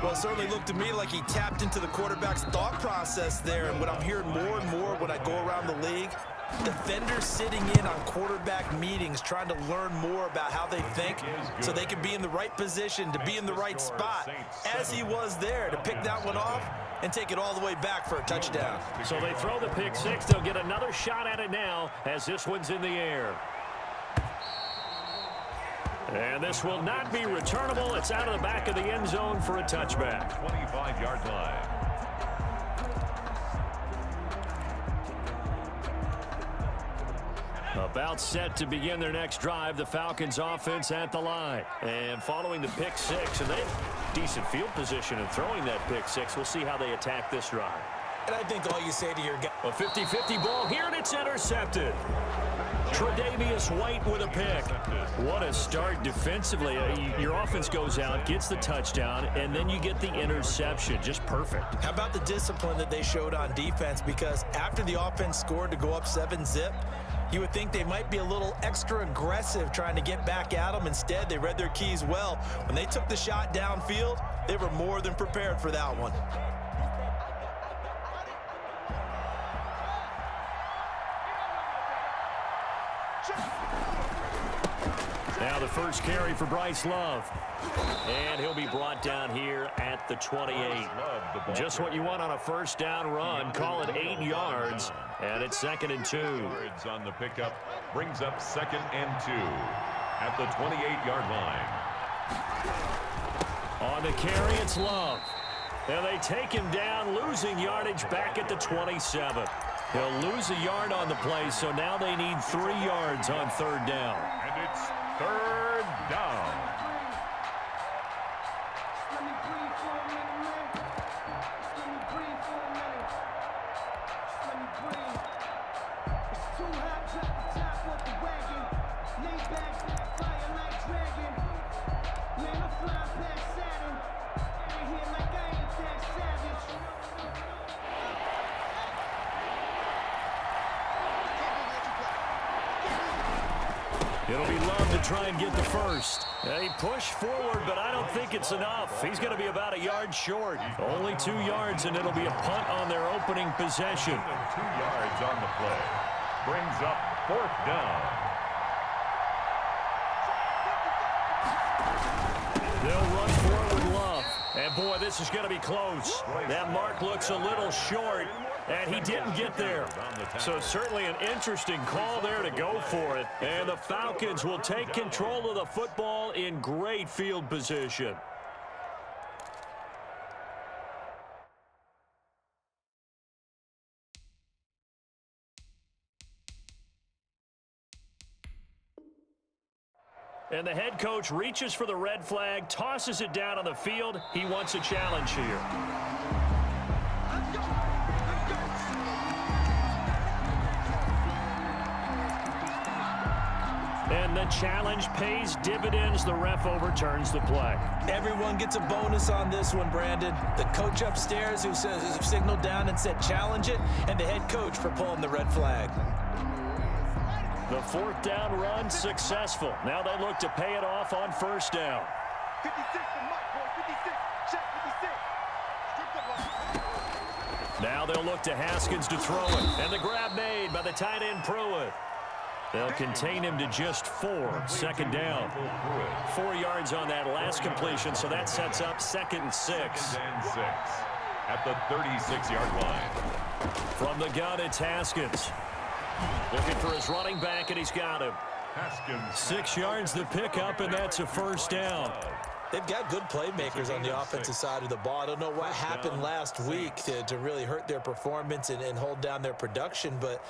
Well, it certainly looked to me like he tapped into the quarterback's thought process there. And what I'm hearing more and more when I go around the league, defenders sitting in on quarterback meetings trying to learn more about how they think so they can be in the right position to be in the right spot, as he was there to pick that one off and take it all the way back for a touchdown. So they throw the pick six. They'll get another shot at it now as this one's in the air. And this will not be returnable. It's out of the back of the end zone for a touchback. 25-yard line. About set to begin their next drive, the Falcons offense at the line. And following the pick six, and they have decent field position in throwing that pick six. We'll see how they attack this drive. And I think all you say to your guy. A 50-50 ball here, and it's intercepted. Tre'Davious White with a pick. What a start defensively. Your offense goes out, gets the touchdown, and then you get the interception. Just perfect. How about the discipline that they showed on defense? Because after the offense scored to go up 7-zip, you would think they might be a little extra aggressive trying to get back at them. Instead, they read their keys well. When they took the shot downfield, they were more than prepared for that one. Now the first carry for Bryce Love. And he'll be brought down here at the 28. Just what you want on a first down run. Call it 8 yards. And it's 2nd and 2. Yards on the pickup brings up 2nd and 2 at the 28-yard line. On the carry, it's Love. And they take him down, losing yardage back at the 27. He'll lose a yard on the play, so now they need 3 yards on 3rd down. And it's 3rd down. It'll be Love to try and get the first. He pushed forward, but I don't think it's enough. He's going to be about a yard short. Only 2 yards, and it'll be a punt on their opening possession. 2 yards on the play. Brings up 4th down. They'll run forward with Love. And, boy, this is going to be close. That mark looks a little short, and he didn't get there. So certainly an interesting call there to go for it. And the Falcons will take control of the football in great field position. And the head coach reaches for the red flag, tosses it down on the field. He wants a challenge here. And the challenge pays dividends. The ref overturns the play. Everyone gets a bonus on this one, Brandon. The coach upstairs who signaled down and said challenge it, and the head coach for pulling the red flag. The 4th down run successful. Now they look to pay it off on 1st down. 56 to Mike, boy. 56. Check 56. Now they'll look to Haskins to throw it. And the grab made by the tight end Pruitt. They'll contain him to just 4. 2nd down. 4 yards on that last completion, so that sets up 2nd and 6. 2nd and 6 at the 36-yard line. From the gun, it's Haskins. Looking for his running back, and he's got him. Haskins. 6 yards the pickup, and that's a 1st down. They've got good playmakers on the offensive side of the ball. I don't know what happened last week to really hurt their performance and hold down their production, but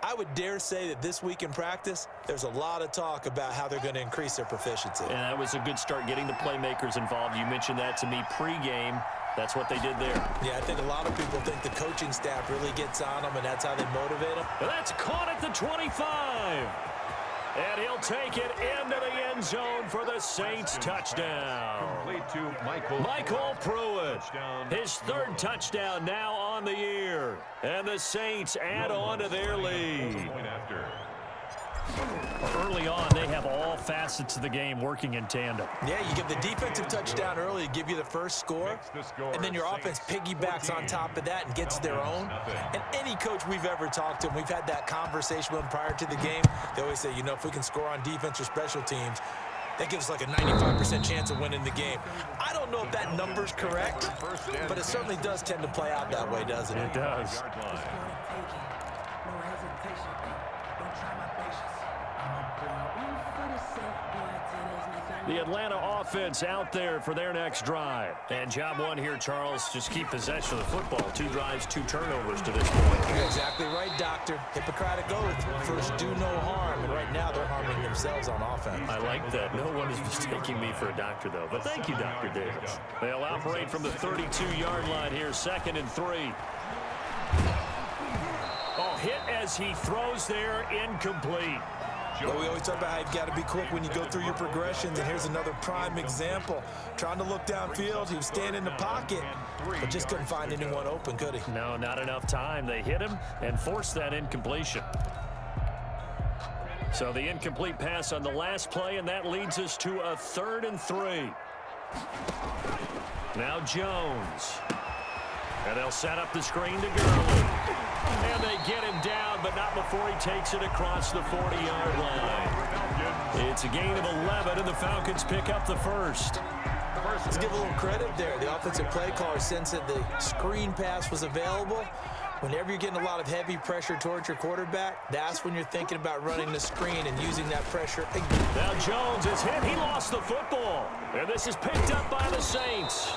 I would dare say that this week in practice, there's a lot of talk about how they're going to increase their proficiency. And that was a good start getting the playmakers involved. You mentioned that to me pregame. That's what they did there. Yeah, I think a lot of people think the coaching staff really gets on them, and that's how they motivate them. And that's caught at the 25. And he'll take it into the end zone for the Saints touchdown. Complete to Michael Pruitt. His 3rd touchdown now on the year. And the Saints add on to their lead. Early on, they have all facets of the game working in tandem. Yeah, you give the defensive touchdown early to give you the first score, and then your offense piggybacks on top of that and gets their own. And any coach we've ever talked to, and we've had that conversation with them prior to the game, they always say, you know, if we can score on defense or special teams, that gives us like a 95% chance of winning the game. I don't know if that number's correct, but it certainly does tend to play out that way, doesn't it? It does. The Atlanta offense out there for their next drive. And job one here, Charles, just keep possession of the football. 2 drives, 2 turnovers to this point. You're exactly right, Doctor. Hippocratic oath. First, do no harm. And right now, they're harming themselves on offense. I like that. No one is mistaking me for a doctor, though. But thank you, Dr. Davis. They'll operate from the 32-yard line here, 2nd and 3. Oh, hit as he throws there, incomplete. Well, we always talk about how you've got to be quick when you go through your progressions, and here's another prime example. Trying to look downfield, he was standing in the pocket, but just couldn't find anyone open, could he? No, not enough time. They hit him and forced that incompletion. So the incomplete pass on the last play, and that leads us to a 3rd and 3. Now Jones. And they'll set up the screen to Gurley. And they get him down, but not before he takes it across the 40-yard line. It's a gain of 11, and the Falcons pick up the first. Let's give a little credit there. The offensive play caller sensed that the screen pass was available. Whenever you're getting a lot of heavy pressure towards your quarterback, that's when you're thinking about running the screen and using that pressure again. Now Jones is hit. He lost the football. And this is picked up by the Saints.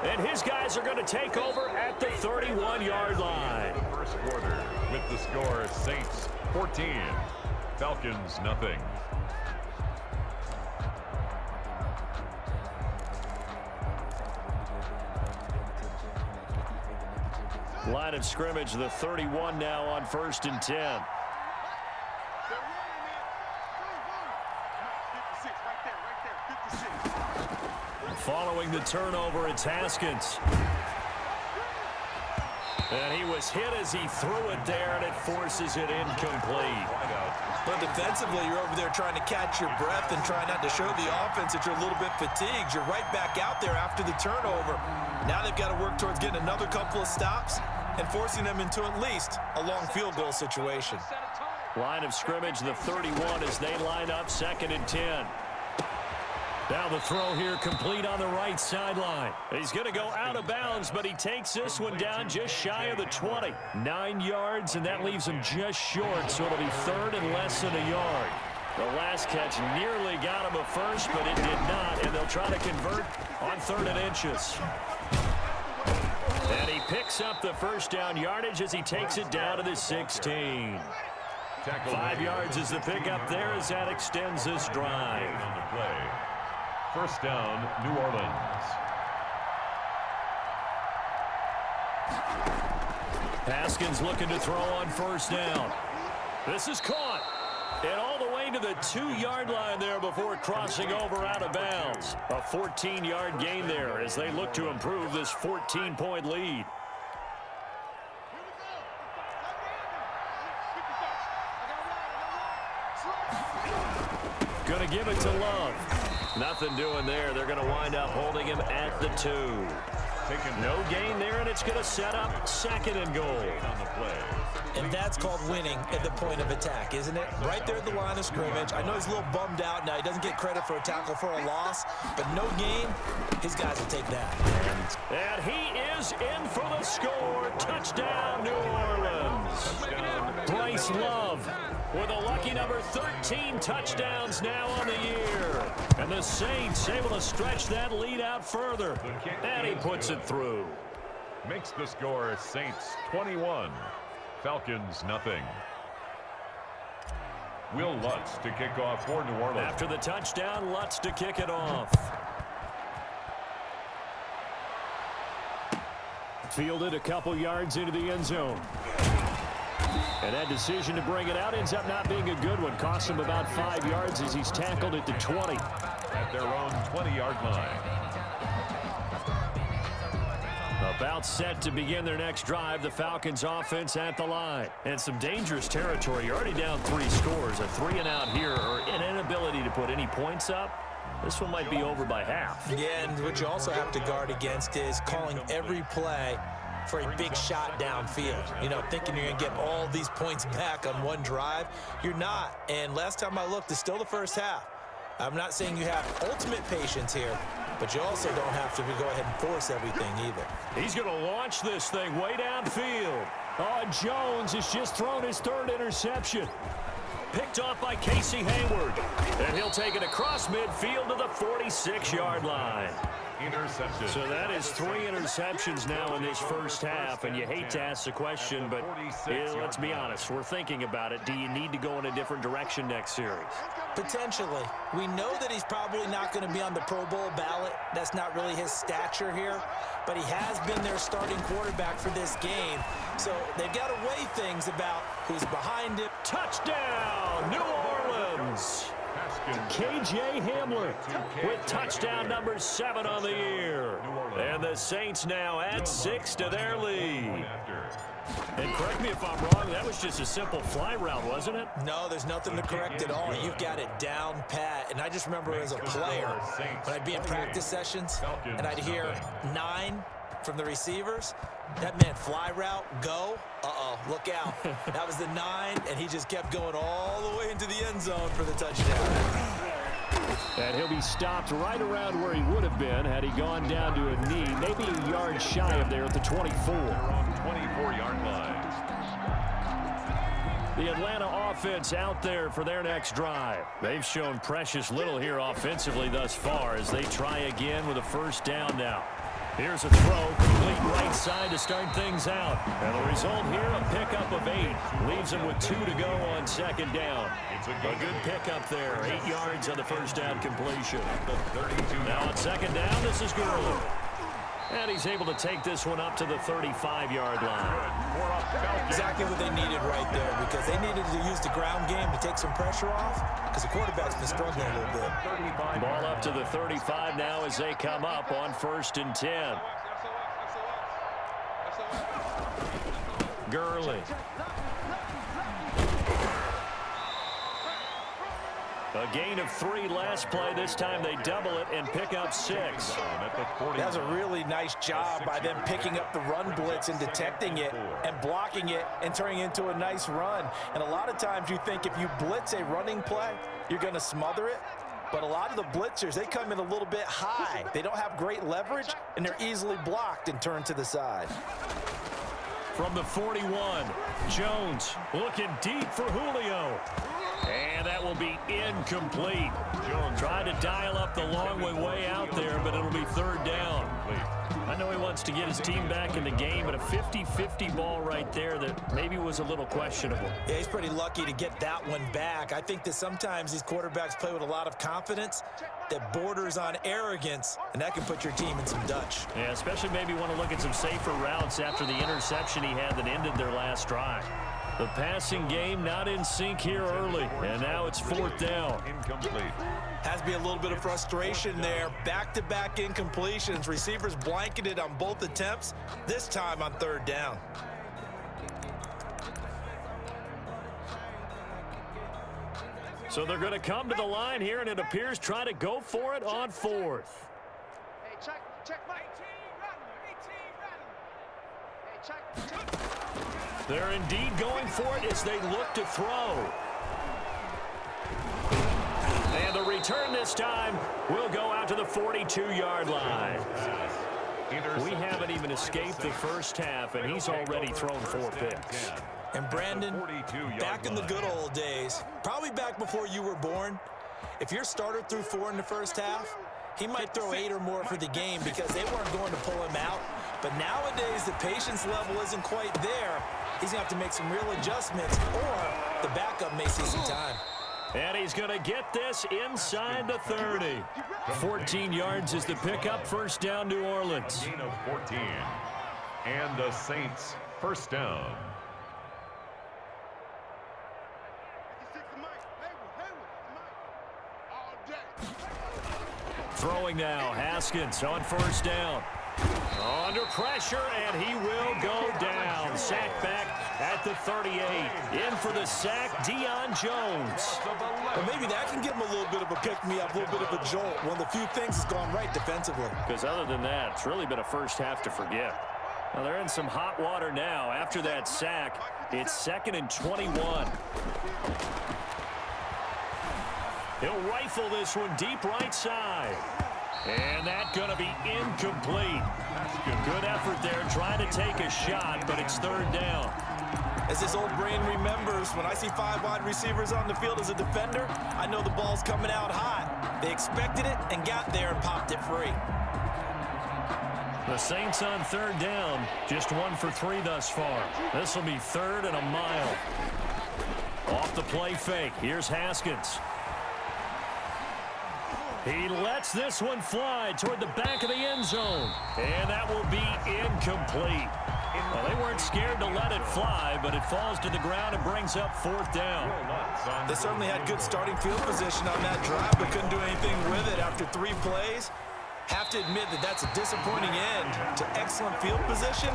And his guys are going to take over at the 31-yard line. First quarter with the score Saints 14, Falcons nothing. Line of scrimmage, the 31 now on 1st and 10. Following the turnover, it's Haskins. And he was hit as he threw it there, and it forces it incomplete. But defensively, you're over there trying to catch your breath and try not to show the offense that you're a little bit fatigued. You're right back out there after the turnover. Now they've got to work towards getting another couple of stops and forcing them into at least a long field goal situation. Line of scrimmage, the 31 as they line up 2nd and 10. Now the throw here complete on the right sideline. He's going to go out of bounds, but he takes this one down just shy of the 20. 9 yards, and that leaves him just short, so it'll be 3rd and less than a yard. The last catch nearly got him a first, but it did not, and they'll try to convert on 3rd and inches. And he picks up the first down yardage as he takes it down to the 16. 5 yards is the pickup there as that extends this drive. On the play. First down, New Orleans. Haskins looking to throw on 1st down. This is caught. And all the way to the 2-yard line there before crossing over out of bounds. A 14-yard gain there as they look to improve this 14-point lead. Going to give it to Love. Nothing doing there. They're going to wind up holding him at the 2. No gain there, and it's going to set up 2nd and goal. On the play. And that's called winning at the point of attack, isn't it? Right there at the line of scrimmage. I know he's a little bummed out now. He doesn't get credit for a tackle for a loss, but no gain, his guys will take that. And he is in for the score. Touchdown, New Orleans. Bryce Love with a lucky number 13 touchdowns now on the year. And the Saints able to stretch that lead out further. And he puts it through. Makes the score Saints 21, Falcons nothing. Will Lutz to kick off for New Orleans. After the touchdown, Lutz to kick it off. Fielded a couple yards into the end zone. And that decision to bring it out ends up not being a good one. Cost him about 5 yards as he's tackled at the 20. At their own 20-yard line. A About set to begin their next drive, the Falcons offense at the line. And some dangerous territory. You're already down 3 scores. A 3-and-out here, or an inability to put any points up. This one might be over by half. Yeah, and what you also have to guard against is calling every play for a big shot downfield. You know, thinking you're going to get all these points back on one drive. You're not. And last time I looked, it's still the first half. I'm not saying you have ultimate patience here, but you also don't have to go ahead and force everything either. He's going to launch this thing way downfield. Oh, Jones has just thrown his 3rd interception. Picked off by Casey Hayward. And he'll take it across midfield to the 46-yard line. Interception. So that is 3 interceptions now in this first half, and you hate to ask the question, but let's be honest, we're thinking about it. Do you need to go in a different direction next series? Potentially. We know that he's probably not going to be on the Pro Bowl ballot. That's not really his stature here, but he has been their starting quarterback for this game. So they've got to weigh things about who's behind him. Touchdown, New Orleans! K.J. Hamler with touchdown number 7 on the year. And the Saints now add 6 to their lead. And correct me if I'm wrong, that was just a simple fly route, wasn't it? No, there's nothing to correct at all. You've got it down pat. And I just remember as a player, when I'd be in practice sessions, and I'd hear 9 from the receivers, that meant fly route, go, look out. That was the 9, and he just kept going all the way into the end zone for the touchdown. And he'll be stopped right around where he would have been had he gone down to a knee, maybe a yard shy of there at the 24. On 24-yard line. The Atlanta offense out there for their next drive. They've shown precious little here offensively thus far as they try again with a first down now. Here's a throw, complete right side to start things out. And the result here, a pickup of 8. Leaves them with 2 to go on second down. A good pickup there, 8 yards on the first down completion. Now on second down, this is Gurley. And he's able to take this one up to the 35-yard line. Exactly what they needed right there, because they needed to use the ground game to take some pressure off, because the quarterback's been struggling a little bit. Ball up to the 35 now as they come up on 1st and 10. Gurley. A gain of 3 last play. This time they double it and pick up 6. That was a really nice job by them picking up the run blitz and detecting it and blocking it and turning it into a nice run. And a lot of times you think if you blitz a running play, you're going to smother it. But a lot of the blitzers, they come in a little bit high. They don't have great leverage, and they're easily blocked and turned to the side. From the 41, Jones looking deep for Julio. And that will be incomplete. Jones tried to dial up the long way out there, but it'll be 3rd down. I know he wants to get his team back in the game, but a 50-50 ball right there that maybe was a little questionable. Yeah, he's pretty lucky to get that one back. I think that sometimes these quarterbacks play with a lot of confidence that borders on arrogance, and that can put your team in some Dutch. Yeah, especially maybe want to look at some safer routes after the interception he had that ended their last drive. The passing game not in sync here early, and now it's 4th down. Incomplete. Has to be a little bit of frustration there. Back-to-back incompletions. Receivers blanketed on both attempts, this time on 3rd down. So they're going to come to the line here, and it appears try to go for it on 4th. Hey, check, Mike. Hey, check. They're indeed going for it as they look to throw. And the return this time will go out to the 42-yard line. We haven't even escaped the first half, and he's already thrown 4 picks. And Brandon, back in the good old days, probably back before you were born, if your starter threw 4 in the first half, he might throw 8 or more for the game because they weren't going to pull him out. But nowadays, the patience level isn't quite there. He's going to have to make some real adjustments, or the backup may see some time. And he's going to get this inside the 30. 14 yards is the pickup. First down, New Orleans. Gain of 14. And the Saints, first down. Throwing now, Haskins on first down. Under pressure, and he will go down. Sack back at the 38. In for the sack, Deion Jones. Well, maybe that can give him a little bit of a pick-me-up, a little bit of a jolt. One of the few things that's gone right defensively. Because other than that, it's really been a first half to forget. Well, they're in some hot water now. After that sack, it's 2nd and 21. He'll rifle this one deep right side. And that's going to be incomplete. Good effort there trying to take a shot, but it's 3rd down. As this old brain remembers, when I see 5 wide receivers on the field as a defender, I know the ball's coming out hot. They expected it and got there and popped it free. The Saints on 3rd down, just 1 for 3 thus far. This will be 3rd and a mile. Off the play fake, here's Haskins. He lets this one fly toward the back of the end zone. And that will be incomplete. Well, they weren't scared to let it fly, but it falls to the ground and brings up 4th down. They certainly had good starting field position on that drive, but couldn't do anything with it after 3 plays. Have to admit that that's a disappointing end to excellent field position.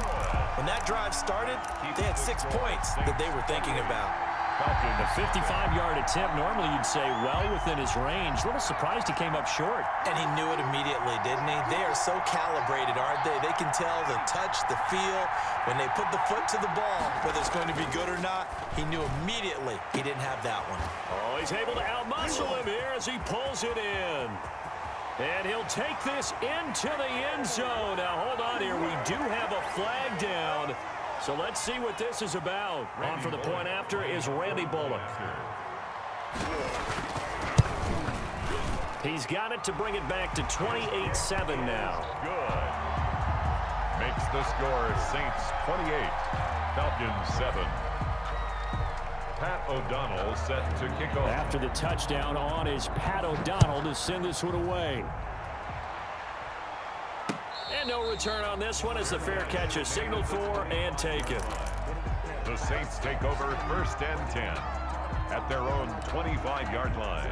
When that drive started, they had 6 points that they were thinking about. The 55-yard attempt, normally you'd say well within his range. A little surprised he came up short. And he knew it immediately, didn't he? They are so calibrated, aren't they? They can tell the touch, the feel. When they put the foot to the ball, whether it's going to be good or not, he knew immediately he didn't have that one. Oh, he's able to outmuscle him here as he pulls it in. And he'll take this into the end zone. Now, hold on here. We do have a flag down. So let's see what this is about. On for the point after is Randy Bullock. He's got it to bring it back to 28-7 now. Good. Makes the score Saints 28, Falcons 7. Pat O'Donnell set to kick off. After the touchdown on is Pat O'Donnell to send this one away. And no return on this one as the fair catch is signaled for and taken. The Saints take over 1st and 10 at their own 25-yard line.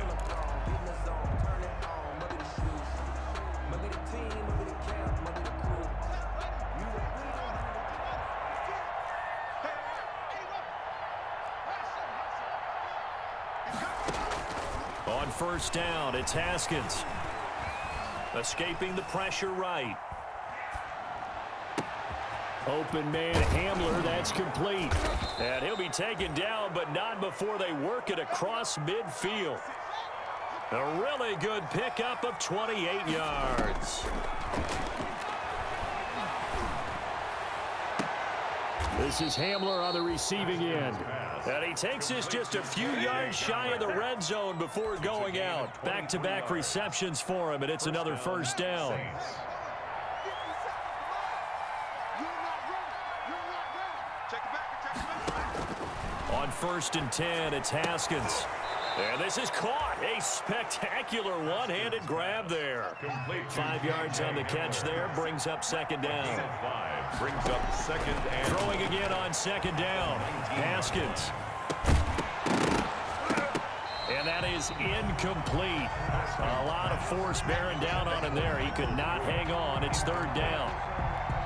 On 1st down, it's Haskins. Escaping the pressure right. Open man Hamler, that's complete. And he'll be taken down, but not before they work it across midfield. A really good pickup of 28 yards. This is Hamler on the receiving end. And he takes this just a few yards shy of the red zone before going out. Back-to-back receptions for him, and it's another 1st down. On 1st and 10, it's Haskins. And this is caught. A spectacular one-handed grab there. 5 yards on the catch there. Brings up 2nd down. Brings up 2nd and... Throwing again on 2nd down. Haskins. And that is incomplete. A lot of force bearing down on him there. He could not hang on. It's 3rd down.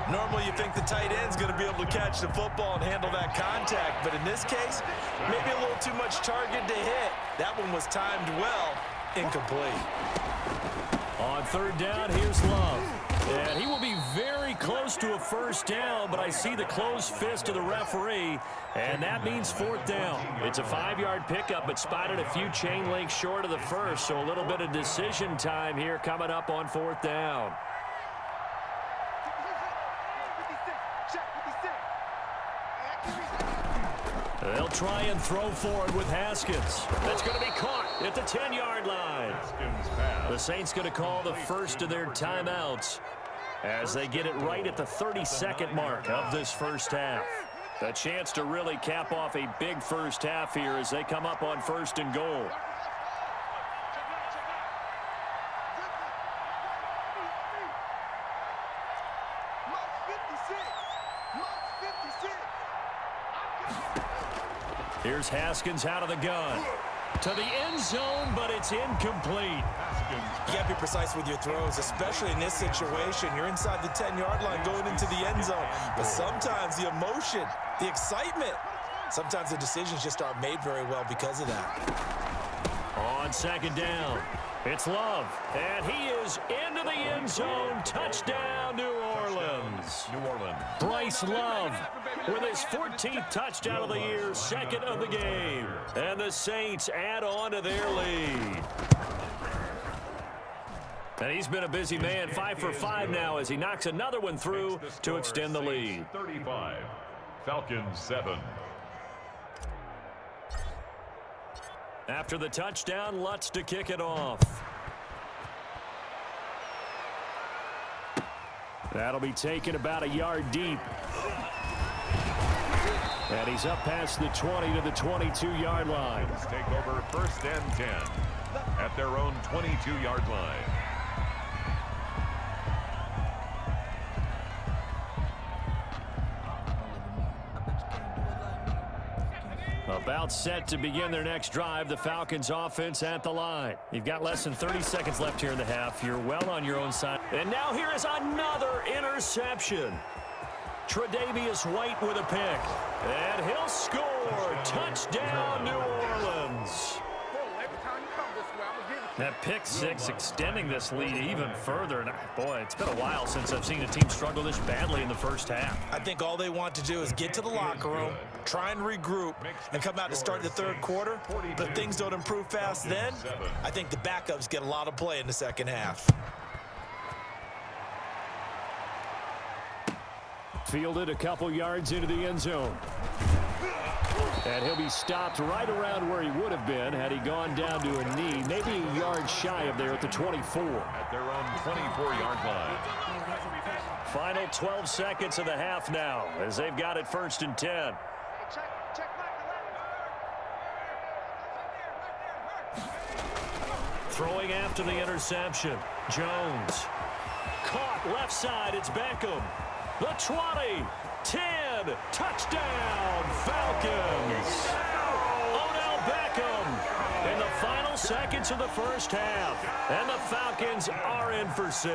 Normally you think the tight end's going to be able to catch the football and handle that contact, but in this case, maybe a little too much target to hit. That one was timed well, incomplete. On 3rd down, here's Love. And he will be very close to a 1st down, but I see the closed fist of the referee, and that means 4th down. It's a 5-yard pickup, but spotted a few chain links short of the first, so a little bit of decision time here coming up on 4th down. They'll try and throw forward with Haskins. That's going to be caught at the 10-yard line. The Saints going to call the first of their timeouts as they get it right at the 32nd mark of this 1st half. A chance to really cap off a big 1st half here as they come up on 1st and goal. Here's Haskins out of the gun. To the end zone, but it's incomplete. You got to be precise with your throws, especially in this situation. You're inside the 10-yard line going into the end zone. But sometimes the emotion, the excitement, sometimes the decisions just aren't made very well because of that. On second down, it's Love. And he is into the end zone. Touchdown, New Orleans. Bryce Love with his 14th touchdown of the year, second of the game. And the Saints add on to their lead. And he's been a busy man, 5 for 5 now as he knocks another one through to extend the lead. 35, Falcons 7. After the touchdown, Lutz to kick it off. That'll be taken about a yard deep. And he's up past the 20 to the 22-yard line. Let's take over 1st and 10 at their own 22-yard line. About set to begin their next drive, the Falcons offense at the line. You've got less than 30 seconds left here in the half. You're well on your own side. And now here is another interception. Tre'Davious White with a pick. And he'll score. Touchdown, New Orleans. That pick six extending this lead even further. And boy, it's been a while since I've seen a team struggle this badly in the first half. I think all they want to do is get to the locker room, try and regroup, and come out to start the third quarter. But if things don't improve fast then, I think the backups get a lot of play in the second half. Fielded a couple yards into the end zone. And he'll be stopped right around where he would have been had he gone down to a knee, maybe a yard shy of there at the 24. At their own 24-yard line. Final 12 seconds of the half now as they've got it 1st and 10. Hey, check Throwing after the interception. Jones. Caught left side. It's Beckham. The 20. 10. Touchdown, Falcons. Odell Beckham in the final seconds of the first half. And the Falcons are in for 6.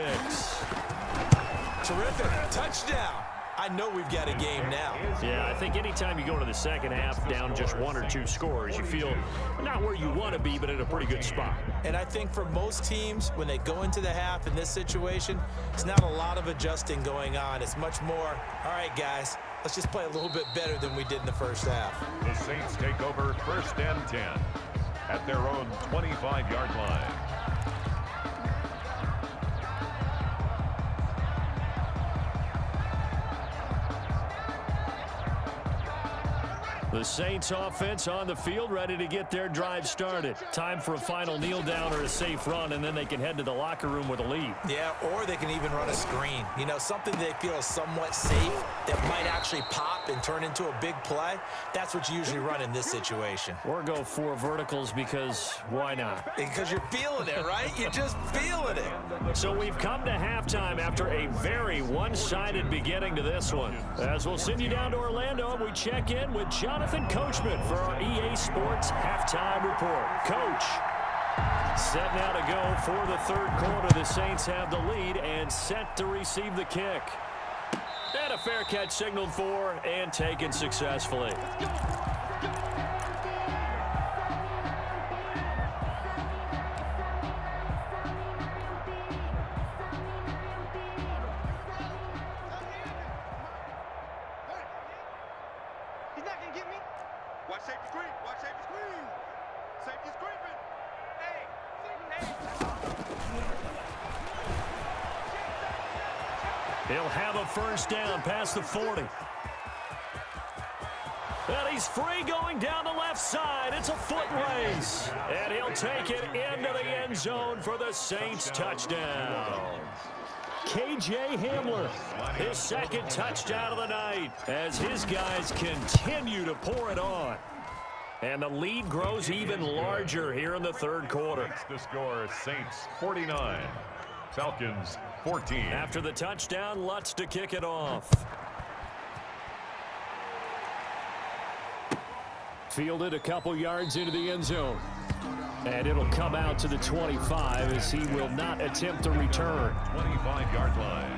Terrific. Touchdown. I know we've got a game now. Yeah, I think anytime you go into the second half down just 1 or 2 scores, you feel not where you want to be, but in a pretty good spot. And I think for most teams, when they go into the half in this situation, it's not a lot of adjusting going on. It's much more, all right, guys, let's just play a little bit better than we did in the first half. The Saints take over 1st and 10 at their own 25-yard line. The Saints offense on the field, ready to get their drive started. Time for a final kneel down or a safe run, and then they can head to the locker room with a lead. Yeah, or they can even run a screen. You know, something they feel is somewhat safe that might actually pop and turn into a big play. That's what you usually run in this situation. Or go 4 verticals because why not? Because you're feeling it, right? You're just feeling it. So we've come to halftime after a very one-sided beginning to this one. As we'll send you down to Orlando, we check in with Jonathan Coachman for our EA Sports Halftime Report. Coach, set now to go for the third quarter. The Saints have the lead and set to receive the kick. And a fair catch signaled for and taken successfully. He's not gonna get me. Watch safety screen. Watch safety screen. Safety screen. He'll have a first down past the 40. And he's free going down the left side. It's a foot race. And he'll take it into the end zone for the Saints touchdown. K.J. Hamler, his second touchdown of the night as his guys continue to pour it on. And the lead grows even larger here in the third quarter. The score, Saints 49, Falcons 14. After the touchdown, Lutz to kick it off. Fielded a couple yards into the end zone. And it'll come out to the 25 as he will not attempt to return. 25-yard line.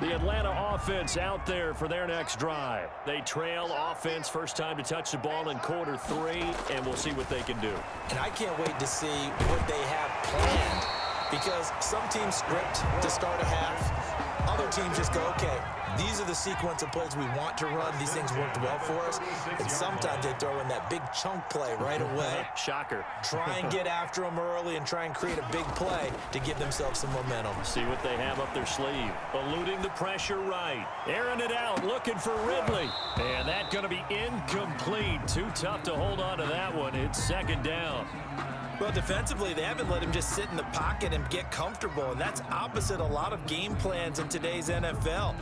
The Atlanta offense out there for their next drive. They trail offense, first time to touch the ball in quarter 3, and we'll see what they can do. And I can't wait to see what they have planned, because some teams script to start a half. Other teams just go, okay, these are the sequence of plays we want to run. These things worked well for us. And sometimes they throw in that big chunk play right away. Shocker. Try and get after them early and try and create a big play to give themselves some momentum. See what they have up their sleeve. Eluding the pressure right. Airing it out, looking for Ridley. And that's going to be incomplete. Too tough to hold on to that one. It's second down. Well, defensively, they haven't let him just sit in the pocket and get comfortable, and that's opposite a lot of game plans in today's NFL.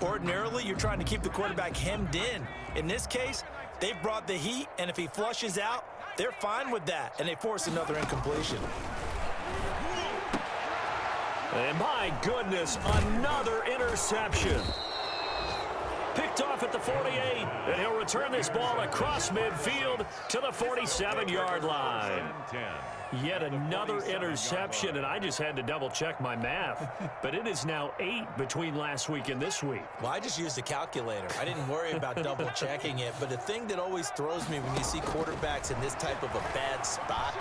Ordinarily, you're trying to keep the quarterback hemmed in. In this case, they've brought the heat, and if he flushes out, they're fine with that, and they force another incompletion. And my goodness, another interception. Picked off at the 48, and he'll return this ball across midfield to the 47-yard line. Yet another interception, and I just had to double-check my math. But it is now 8 between last week and this week. Well, I just used a calculator. I didn't worry about double-checking it. But the thing that always throws me when you see quarterbacks in this type of a bad spot,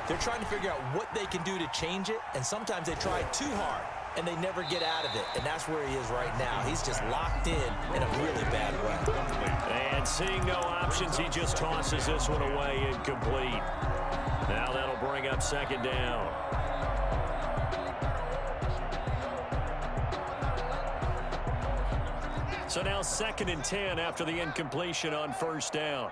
they're trying to figure out what they can do to change it, and sometimes they try too hard, and they never get out of it, and that's where he is right now. He's just locked in a really bad way. And seeing no options, he just tosses this one away incomplete. Now that'll bring up second down. So now 2nd and 10 after the incompletion on first down.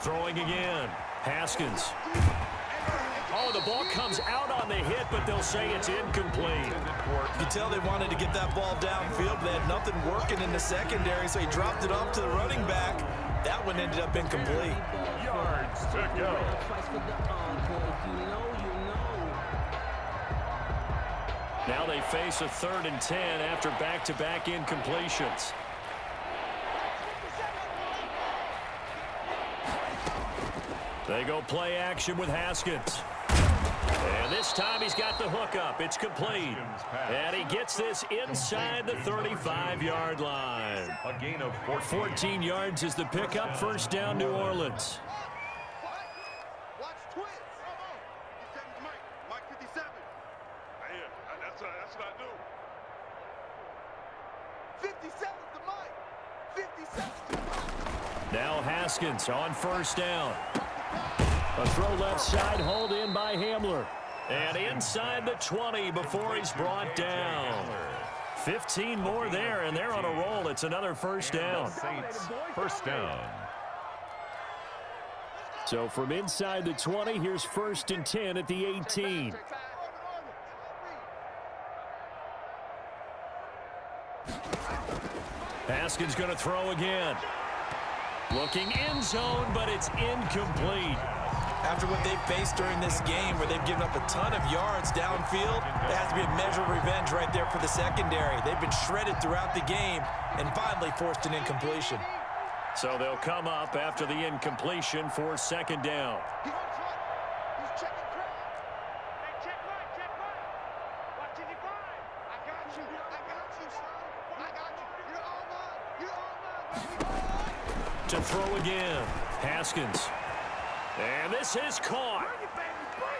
Throwing again. Haskins. Oh, the ball comes out on the hit, but they'll say it's incomplete. You can tell they wanted to get that ball downfield. They had nothing working in the secondary, so he dropped it off to the running back. That one ended up incomplete. Yards to go. Now they face a 3rd and 10 after back-to-back incompletions. They go play action with Haskins. And this time he's got the hook up. It's complete. And he gets this inside the 35-yard line. A gain of 14 yards is the pickup. First down, New Orleans. Watch twins. 57's Mike. Mike 57. That's what I do. 57's the Mike. 57's the Mike. Now Haskins on first down. A throw left side, hauled in by Hamler. And inside the 20 before he's brought down. 15 more there, and they're on a roll. It's another first down. Saints, first down. So from inside the 20, here's 1st and 10 at the 18. Haskins going to throw again. Looking end zone, but it's incomplete. After what they've faced during this game, where they've given up a ton of yards downfield, there has to be a measure of revenge right there for the secondary. They've been shredded throughout the game and finally forced an incompletion. So they'll come up after the incompletion for second down. He's checking crowd. Hey, check right, check right. Watch it divide. I got you, son. I got you. You're all mine. You're all mine. To throw again, Haskins. And this is caught.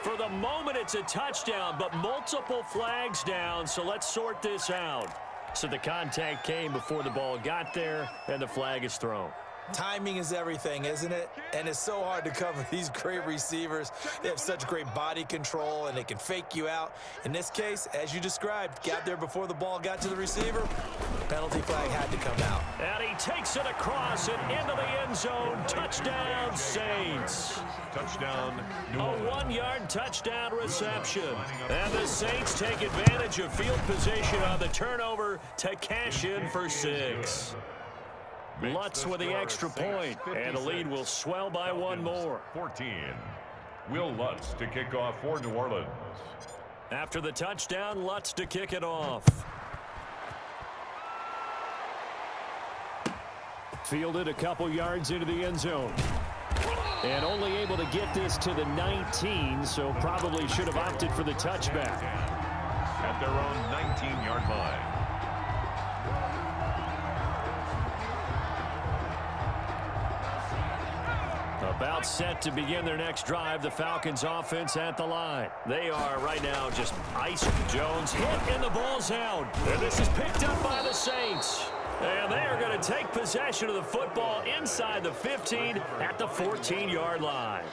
For the moment, it's a touchdown, but multiple flags down, so let's sort this out. So the contact came before the ball got there, and the flag is thrown. Timing is everything, isn't it? And it's so hard to cover these great receivers. They have such great body control, and they can fake you out. In this case, as you described, got there before the ball got to the receiver. Penalty flag had to come out. And he takes it across and into the end zone. Touchdown, Saints. Touchdown, New A Orleans. 1-yard touchdown reception. And the Saints take advantage of field position on the turnover to cash in for 6. Lutz with the extra point, and the lead will swell by one more. 14. Will Lutz to kick off for New Orleans. After the touchdown, Lutz to kick it off. Fielded a couple yards into the end zone. And only able to get this to the 19, so probably should have opted for the touchback. At their own 19-yard line. About set to begin their next drive, the Falcons offense at the line. They are right now just ice. Jones hit and the ball's out. And this is picked up by the Saints. And they are going to take possession of the football inside the 15 at the 14-yard line.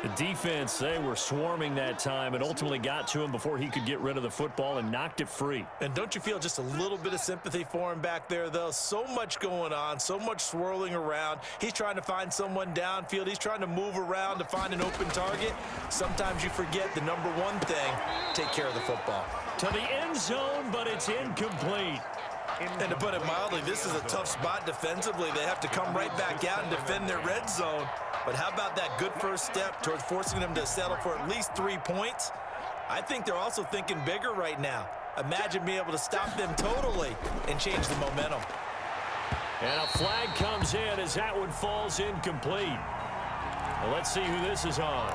The defense, they were swarming that time and ultimately got to him before he could get rid of the football and knocked it free. And don't you feel just a little bit of sympathy for him back there, though? So much going on, so much swirling around. He's trying to find someone downfield. He's trying to move around to find an open target. Sometimes you forget the number one thing, take care of the football. To the end zone, but it's incomplete. And to put it mildly, this is a tough spot defensively. They have to come right back out and defend their red zone. But how about that good first step towards forcing them to settle for at least 3 points? I think they're also thinking bigger right now. Imagine being able to stop them totally and change the momentum. And a flag comes in as that one falls incomplete. Well, let's see who this is on.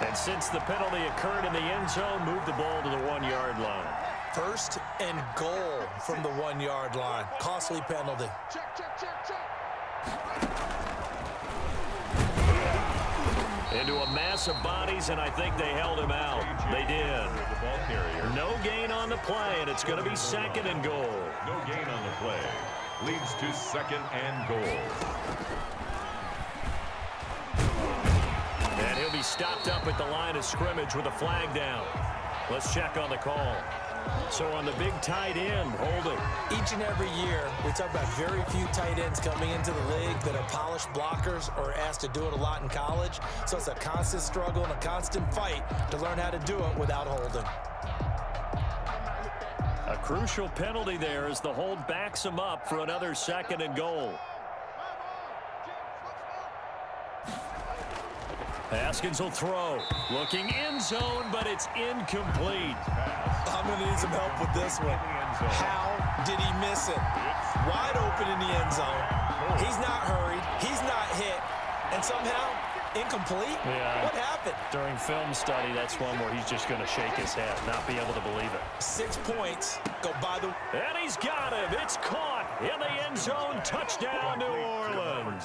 And since the penalty occurred in the end zone, move the ball to the 1-yard line. First and goal from the 1-yard line. Costly penalty. Check, check, check, check. Into a mass of bodies, and I think they held him out. They did. No gain on the play, and it's going to be second and goal. No gain on the play. Leads to second and goal. And he'll be stopped up at the line of scrimmage with a flag down. Let's check on the call. So on the big tight end, holding. Each and every year, we talk about very few tight ends coming into the league that are polished blockers or asked to do it a lot in college. So it's a constant struggle and a constant fight to learn how to do it without holding. A crucial penalty there as the hold backs him up for another second and goal. Haskins will throw. Looking end zone, but it's incomplete. I'm going to need some help with this one. How did he miss it? Wide open in the end zone. He's not hurried. He's not hit. And somehow, incomplete? Yeah. What happened? During film study, that's one where he's just going to shake his head, not be able to believe it. 6 points go by the... And he's got him. It's caught in the end zone. Touchdown, New Orleans.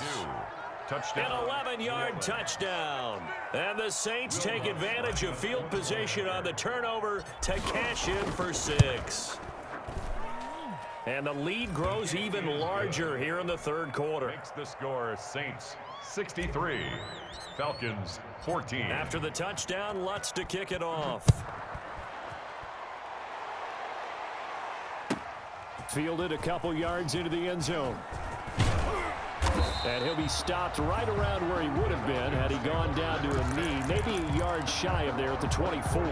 Touchdown. An 11-yard touchdown. And the Saints take advantage of field position on the turnover to cash in for 6. And the lead grows even larger here in the third quarter. Makes the score Saints 63, Falcons 14. After the touchdown, Lutz to kick it off. Fielded a couple yards into the end zone. And he'll be stopped right around where he would have been had he gone down to a knee, maybe a yard shy of there at the 24.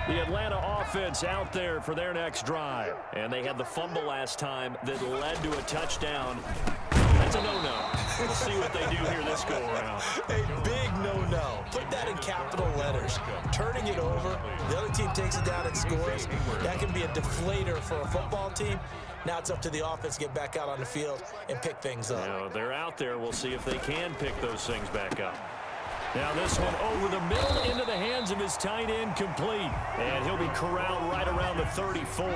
The Atlanta offense out there for their next drive. And they had the fumble last time that led to a touchdown. That's a no-no. We'll see what they do here this go-around. A big no-no. Put that in capital letters. Turning it over, the other team takes it down and scores. That can be a deflator for a football team. Now it's up to the offense to get back out on the field and pick things up. You know, they're out there. We'll see if they can pick those things back up. Now this one over the middle into the hands of his tight end, complete. And he'll be corralled right around the 34.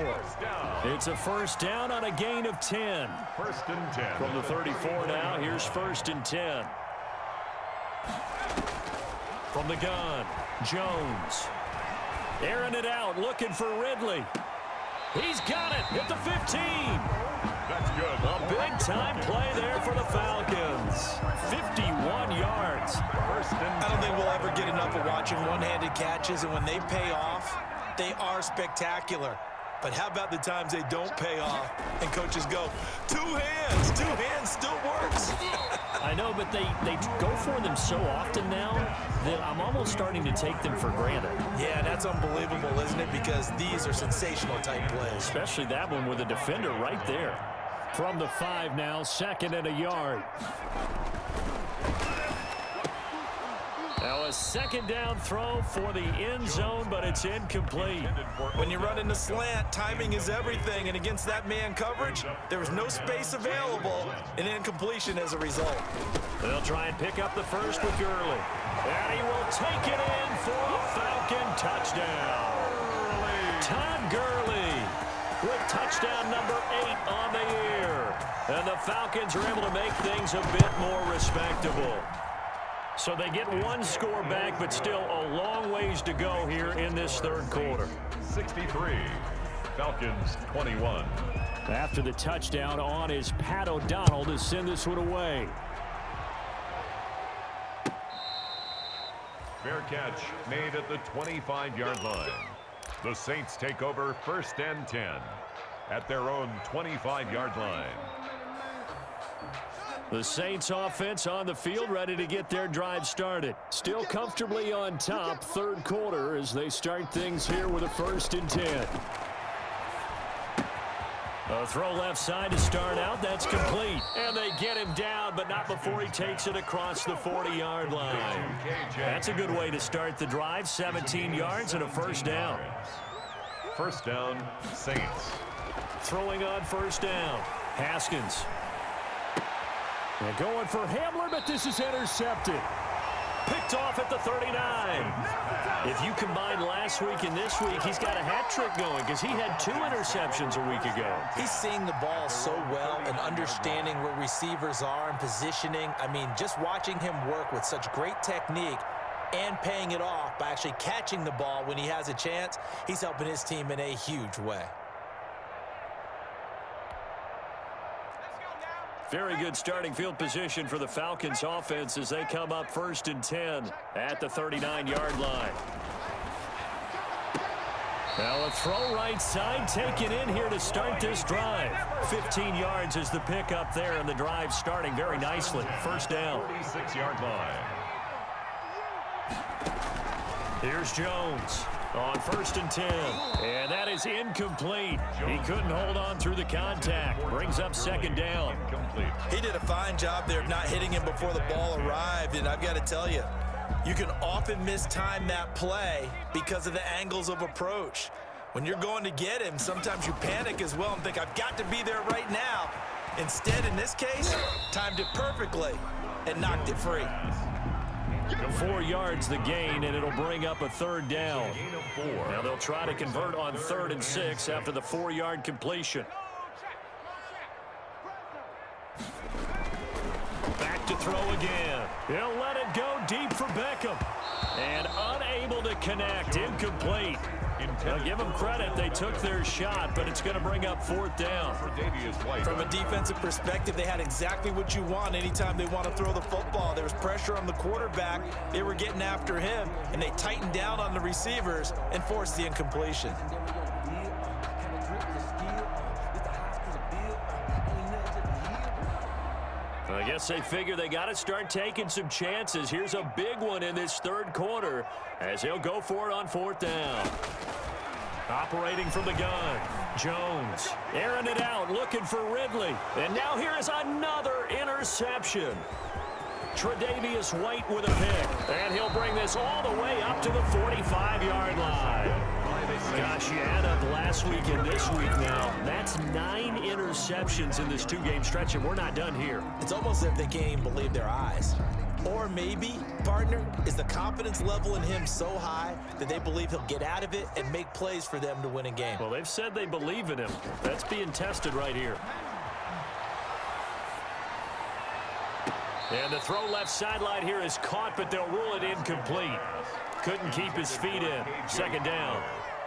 It's a first down on a gain of 10. First and 10. From the 34 now, here's first and 10. From the gun, Jones. Airing it out, looking for Ridley. He's got it at the 15. That's good. A big-time play there for the Falcons. 51 yards. I don't think we'll ever get enough of watching one-handed catches, and when they pay off, they are spectacular. But how about the times they don't pay off and coaches go, two hands still works. I know, but they go for them so often now that I'm almost starting to take them for granted. Yeah, that's unbelievable, isn't it? Because these are sensational type plays. Especially that one with a defender right there. From the 5 now, second and a yard. Now a second down throw for the end zone, but it's incomplete. When you run in the slant, timing is everything, and against that man coverage, there was no space available, and incompletion as a result. They'll try and pick up the first with Gurley. And he will take it in for a Falcon touchdown. Todd Gurley with touchdown number 8 on the year. And the Falcons are able to make things a bit more respectable. So they get one score back, but still a long ways to go here in this third quarter. 63, Falcons 21. After the touchdown on is Pat O'Donnell to send this one away. Fair catch made at the 25-yard line. The Saints take over 1st and 10 at their own 25-yard line. The Saints offense on the field, ready to get their drive started. Still comfortably on top, third quarter, as they start things here with a 1st and 10. A throw left side to start out. That's complete. And they get him down, but not before he takes it across the 40-yard line. That's a good way to start the drive. 17 yards and a 1st down. 1st down, Saints. Throwing on 1st down. Haskins. They're going for Hamler, but this is intercepted. Picked off at the 39. If you combine last week and this week, he's got a hat trick going because he had 2 interceptions a week ago. He's seeing the ball so well and understanding where receivers are and positioning. I mean, just watching him work with such great technique and paying it off by actually catching the ball when he has a chance, he's helping his team in a huge way. Very good starting field position for the Falcons offense as they come up 1st and 10 at the 39-yard line. Now a throw right side taken in here to start this drive. 15 yards is the pickup there, and the drive starting very nicely. 1st down. 46-yard line. Here's Jones on 1st and 10. And that is incomplete. He couldn't hold on through the contact. Brings up 2nd down. He did a fine job there of not hitting him before the ball arrived, and I've got to tell you, you can often mistime that play because of the angles of approach. When you're going to get him, sometimes you panic as well and think, I've got to be there right now. Instead, in this case, timed it perfectly and knocked it free. 4 yards the gain, and it'll bring up a 3rd down. Now they'll try to convert on 3rd and 6 after the 4-yard completion. Back to throw again. He'll let it go deep for Beckham. And unable to connect. Incomplete. Now give them credit. They took their shot, but it's going to bring up 4th down. From a defensive perspective, they had exactly what you want anytime they want to throw the football. There was pressure on the quarterback. They were getting after him, and they tightened down on the receivers and forced the incompletion. I guess they figure they got to start taking some chances. Here's a big one in this third quarter as he'll go for it on 4th down. Operating from the gun, Jones airing it out, looking for Ridley. And now here is another interception. Tre'Davious White with a pick. And he'll bring this all the way up to the 45-yard line. Gosh, you add up last week and this week now. That's 9 interceptions in this 2-game stretch, and we're not done here. It's almost as if they can't even believe their eyes. Or maybe, partner, is the confidence level in him so high that they believe he'll get out of it and make plays for them to win a game. Well, they've said they believe in him. That's being tested right here. And the throw left sideline here is caught, but they'll rule it incomplete. Couldn't keep his feet in. 2nd down.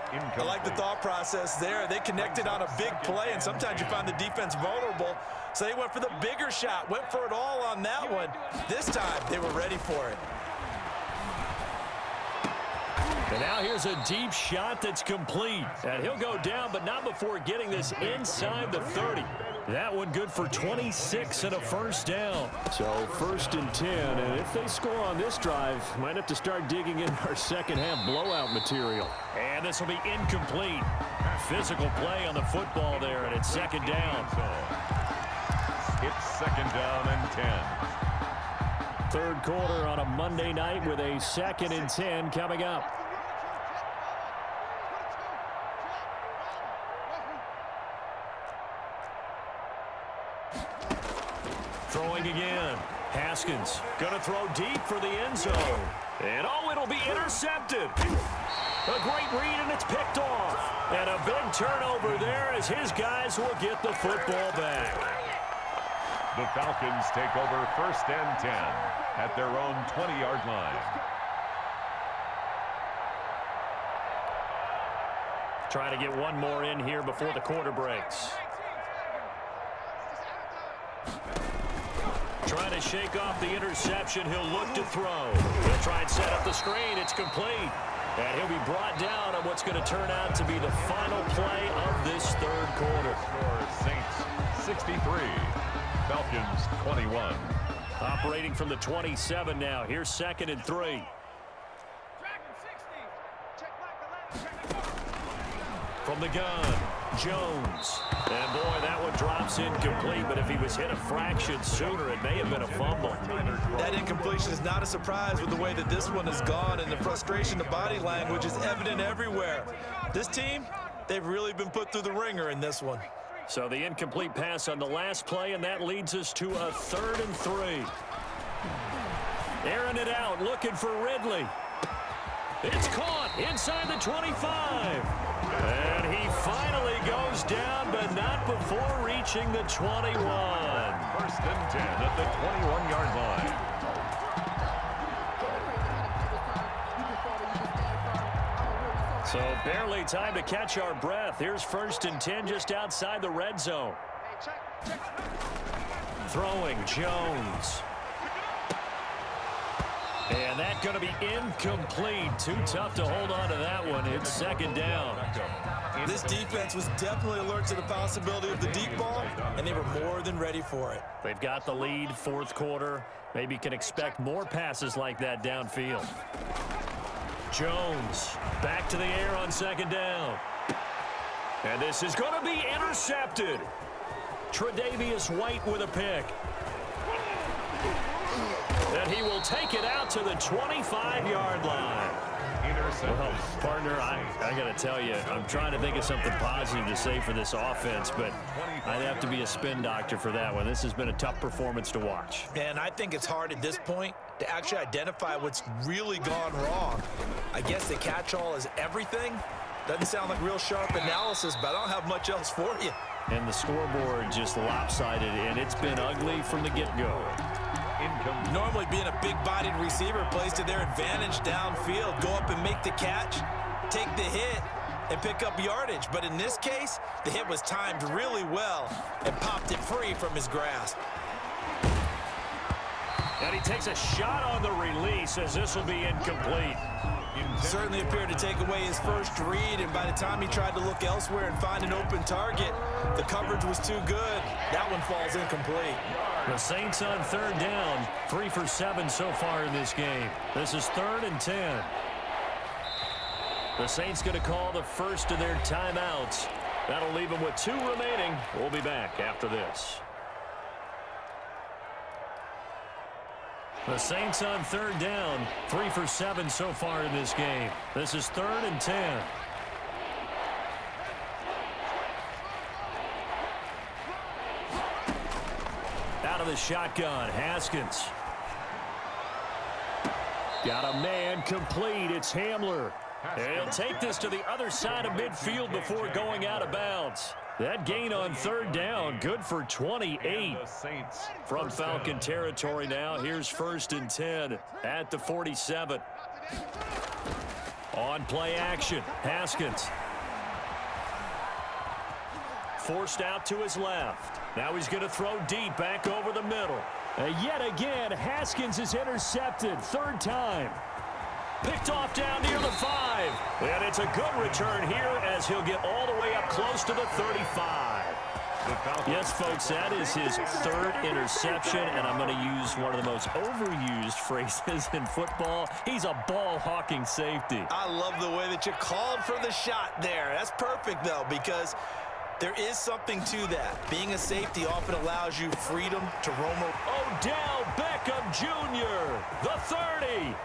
I like the thought process there. They connected on a big play, and sometimes you find the defense vulnerable. So they went for the bigger shot, went for it all on that one. This time, they were ready for it. And now here's a deep shot that's complete. And he'll go down, but not before getting this inside the 30. That one good for 26 and a 1st down. So 1st and 10, and if they score on this drive, might have to start digging in our second half blowout material. And this will be incomplete. Physical play on the football there, and it's 2nd down. It's 2nd down and 10. Third quarter on a Monday night with a 2nd and 10 coming up. Throwing again. Haskins going to throw deep for the end zone. And oh, it'll be intercepted. A great read, and it's picked off. And a big turnover there as his guys will get the football back. The Falcons take over 1st and 10 at their own 20-yard line. Trying to get one more in here before the quarter breaks. Trying to shake off the interception. He'll look to throw. He'll try and set up the screen. It's complete. And he'll be brought down on what's going to turn out to be the final play of this third quarter. Score Saints 63, Falcons 21. Operating from the 27 now. Here's 2nd and 3. From the gun, Jones. And boy, that one drops incomplete, but if he was hit a fraction sooner, it may have been a fumble. That incompletion is not a surprise with the way that this one has gone, and the frustration, the body language is evident everywhere. This team, they've really been put through the ringer in this one. So the incomplete pass on the last play, and that leads us to a 3rd and 3. Airing it out, looking for Ridley. It's caught inside the 25. And he finally goes down, but not before reaching the 21. 1st and 10 at the 21-yard line. So barely time to catch our breath. Here's 1st and 10 just outside the red zone. Throwing Jones. And that's going to be incomplete. Too tough to hold on to that one. It's 2nd down. This defense was definitely alert to the possibility of the deep ball, and they were more than ready for it. They've got the lead, 4th quarter. Maybe can expect more passes like that downfield. Jones back to the air on 2nd down. And this is going to be intercepted. Tre'Davious White with a pick. And he will take it out to the 25-yard line. Well, partner, I got to tell you, I'm trying to think of something positive to say for this offense, but I'd have to be a spin doctor for that one. This has been a tough performance to watch. And I think it's hard at this point to actually identify what's really gone wrong. I guess the catch-all is everything. Doesn't sound like real sharp analysis, but I don't have much else for you. And the scoreboard just lopsided, and it's been ugly from the get-go. Normally being a big-bodied receiver plays to their advantage downfield. Go up and make the catch, take the hit, and pick up yardage. But in this case, the hit was timed really well and popped it free from his grasp. And he takes a shot on the release as this will be incomplete. Certainly appeared to take away his first read, and by the time he tried to look elsewhere and find an open target, the coverage was too good. That one falls incomplete. The Saints on 3rd down, 3 for 7 so far in this game. This is 3rd and 10. The Saints going to call the first of their timeouts. That'll leave them with 2 remaining. We'll be back after this. The Saints on 3rd down, 3 for 7 so far in this game. This is 3rd and 10. Out of the shotgun, Haskins. Got a man complete. It's Hamler. And he'll take this to the other side of midfield before going out of bounds. That gain on 3rd down, good for 28. From Falcon territory now, here's 1st and 10 at the 47. On play action, Haskins. Forced out to his left. Now he's going to throw deep back over the middle. And yet again, Haskins is intercepted, 3rd time. Picked off down near the 5. And it's a good return here as he'll get all the way up close to the 35. Yes, folks, that is his 3rd interception, and I'm going to use one of the most overused phrases in football. He's a ball-hawking safety. I love the way that you called for the shot there. That's perfect, though, because There is something to that. Being a safety often allows you freedom to roam. Odell Beckham Jr., the 30,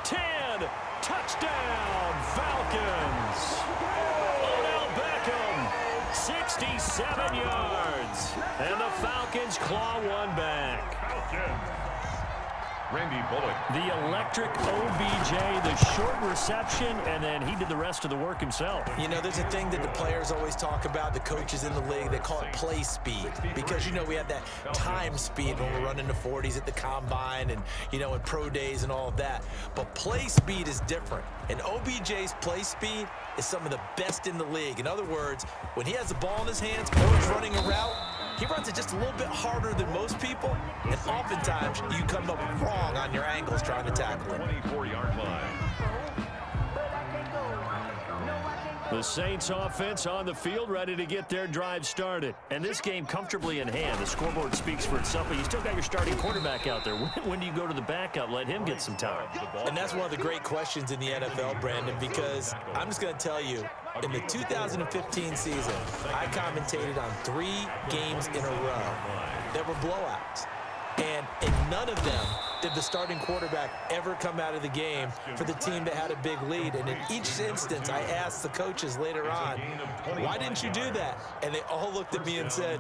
10, touchdown, Falcons. Odell Beckham, 67 yards, and the Falcons claw one back. Randy Bullock. The electric OBJ, the short reception, and then he did the rest of the work himself. You know, there's a thing that the players always talk about, the coaches in the league, they call it play speed. Because, you know, we have that time speed when we're running the 40s at the combine and, you know, in pro days and all of that. But play speed is different. And OBJ's play speed is some of the best in the league. In other words, when he has the ball in his hands or he's running a route, he runs it just a little bit harder than most people, and oftentimes you come up wrong on your angles trying to tackle him. 24-yard line. The Saints offense on the field, ready to get their drive started. And this game comfortably in hand. The scoreboard speaks for itself, but you still got your starting quarterback out there. When do you go to the backup? Let him get some time. And that's one of the great questions in the NFL, Brandon, because I'm just going to tell you, in the 2015 season, I commentated on 3 games in a row that were blowouts. And in none of them did the starting quarterback ever come out of the game for the team that had a big lead. And in each instance, I asked the coaches later on, why didn't you do that? And they all looked at me and said,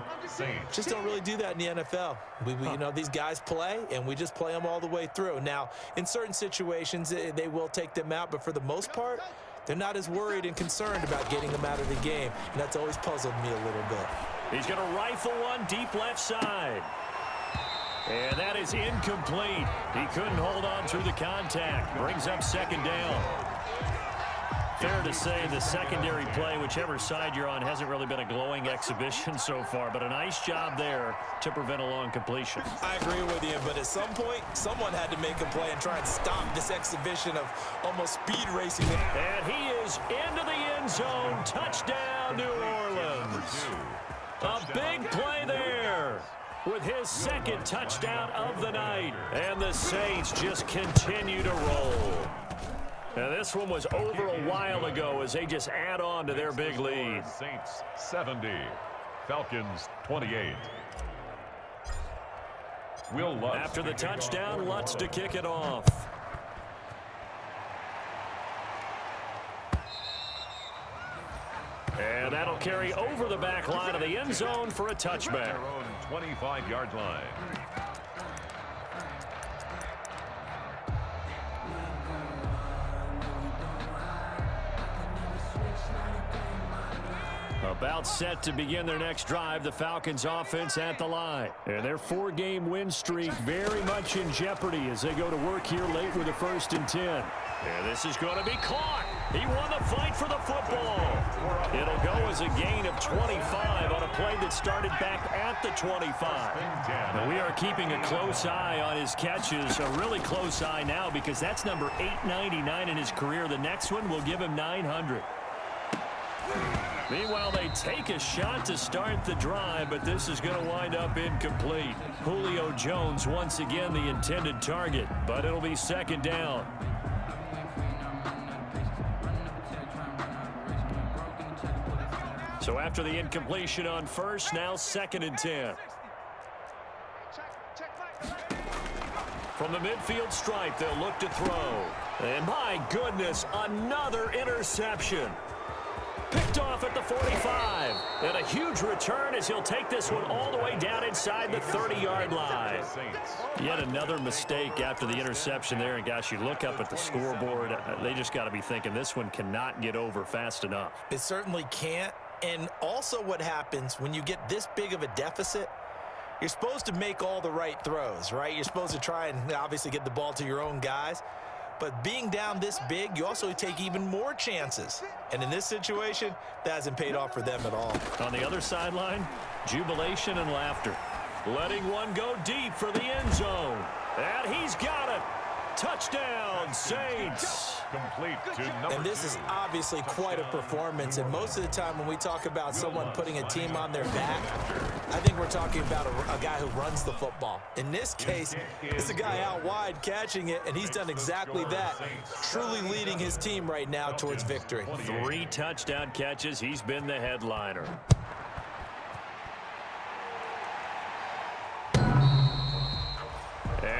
just don't really do that in the NFL. You know, these guys play, and we just play them all the way through. Now, in certain situations, they will take them out, but for the most part, they're not as worried and concerned about getting them out of the game. And that's always puzzled me a little bit. He's going to rifle one deep left side. And that is incomplete. He couldn't hold on through the contact. Brings up second down. Fair to say the secondary play, whichever side you're on, hasn't really been a glowing exhibition so far, but a nice job there to prevent a long completion. I agree with you, but at some point, someone had to make a play and try and stop this exhibition of almost speed racing. And he is into the end zone. Touchdown, New Orleans. A big play there with his second touchdown of the night. And the Saints just continue to roll. And this one was over a while ago as they just add on to their big lead. Saints 70, Falcons 28. Will Lutz. After the touchdown, Lutz to kick it off. And that'll carry over the back line of the end zone for a touchback. Their own 25-yard line. About set to begin their next drive, the Falcons offense at the line. And their 4-game win streak very much in jeopardy as they go to work here late with a 1st and 10. And this is going to be caught. He won the fight for the football. It'll go as a gain of 25 on a play that started back at the 25. And we are keeping a close eye on his catches, a really close eye now because that's number 899 in his career. The next one will give him 900. Meanwhile, they take a shot to start the drive, but this is going to wind up incomplete. Julio Jones once again the intended target, but it'll be second down. So after the incompletion on first, now 2nd and 10. From the midfield stripe, they'll look to throw. And my goodness, another interception. Picked off at the 45. And a huge return as he'll take this one all the way down inside the 30-yard line. Yet another mistake after the interception there. And gosh, you look up at the scoreboard, they just got to be thinking this one cannot get over fast enough. It certainly can't. And also what happens when you get this big of a deficit, you're supposed to make all the right throws, right? You're supposed to try and obviously get the ball to your own guys. But being down this big, you also take even more chances. And in this situation, that hasn't paid off for them at all. On the other sideline, jubilation and laughter. Letting one go deep for the end zone. And he's got it. Touchdown, Saints. Complete to number And this 2. is obviously quite a performance. And most of the time when we talk about someone putting a team on their back, I think we're talking about a guy who runs the football. In this case, it's a guy out wide catching it, and he's done exactly that, truly leading his team right now towards victory. 3 touchdown catches. He's been the headliner.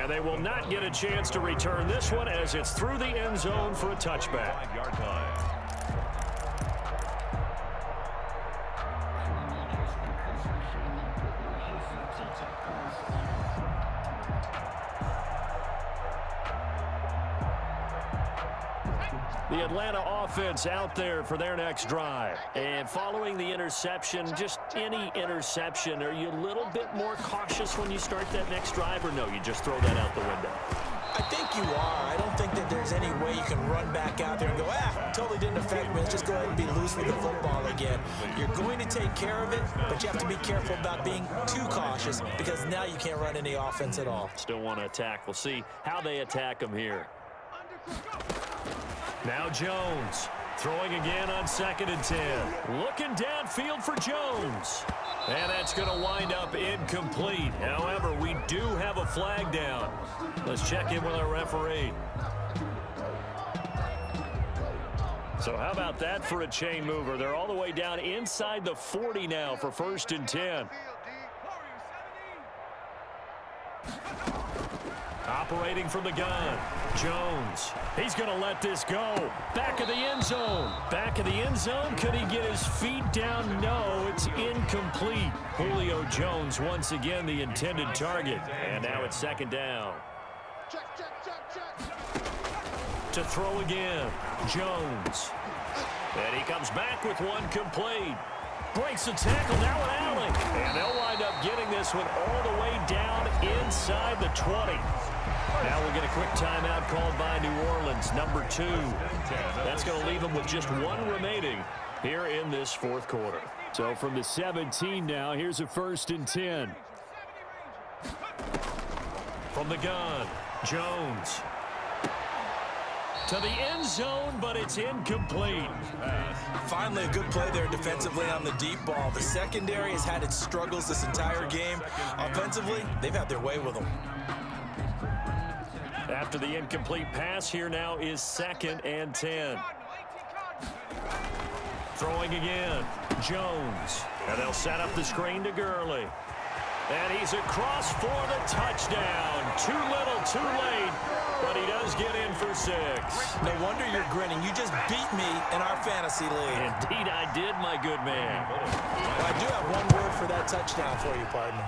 And they will not get a chance to return this one as it's through the end zone for a touchback. 5-yard line. The Atlanta offense out there for their next drive. And following the interception, just any interception, are you a little bit more cautious when you start that next drive, or no, you just throw that out the window? I think you are. I don't think that there's any way you can run back out there and go, totally didn't affect me. Let's just go ahead and be loose with the football again. You're going to take care of it, but you have to be careful about being too cautious because now you can't run any offense at all. Still want to attack. We'll see how they attack them here. Now Jones throwing again on 2nd and 10. Looking downfield for Jones. And that's going to wind up incomplete. However, we do have a flag down. Let's check in with our referee. So how about that for a chain mover? They're all the way down inside the 40 now for 1st and 10. Operating from the gun, Jones. He's going to let this go. Back of the end zone. Back of the end zone. Could he get his feet down? No, it's incomplete. Julio Jones once again the intended target. And now it's 2nd down. To throw again, Jones. And he comes back with one complete. Breaks the tackle now with Allen. And they'll wind up getting this one all the way down inside the 20. Now we'll get a quick timeout called by New Orleans, number 2. That's going to leave them with just one remaining here in this 4th quarter. So from the 17 now, here's a 1st and 10. From the gun, Jones. To the end zone, but it's incomplete. Finally, a good play there defensively on the deep ball. The secondary has had its struggles this entire game. Offensively, they've had their way with them. After the incomplete pass, here now is 2nd and 10. Throwing again, Jones. And they'll set up the screen to Gurley. And he's across for the touchdown. Too little, too late. But he does get in for 6. No wonder you're grinning. You just beat me in our fantasy league. Indeed, I did, my good man. Well, I do have one word for that touchdown for you, partner.